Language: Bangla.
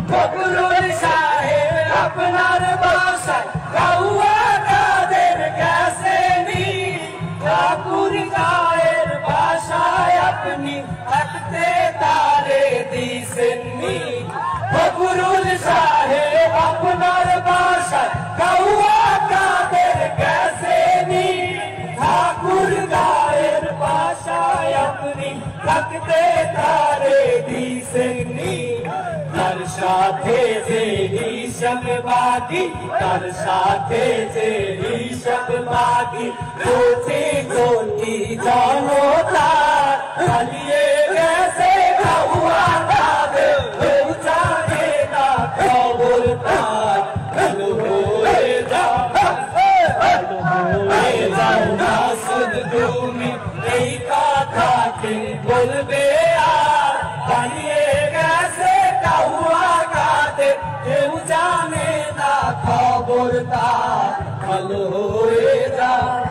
ফখরুল সাহেব আপনার বাসায় কাউয়া কাদের গেছে নি, ঠাকুর গায়ের বাসায় আপনি থাকতে তারে দিছেননি। ফখরুল সাহেব আপনার বাসায় কাউয়া কাদের গেছে নি, ঠাকুর গায়ের বাসায় আপনি থাকতে তারে দিছেননি। তার সাথে যে হিসাব বাকি, তার সাথে যে হিসাব বাকি, কোটি কোটি জনতা চালিয়ে গেছে কাউয়া কাদের, কেউ জানে না খবর তার। ভালো হয়ে যাও, ভালো হয়ে যাও না শুধু তুমি, এই কথা কে বলবে আর? চালিয়ে গেছে কাউয়া কাদের, কেউ জানে না খবর তার। ভালো হয়ে যাও।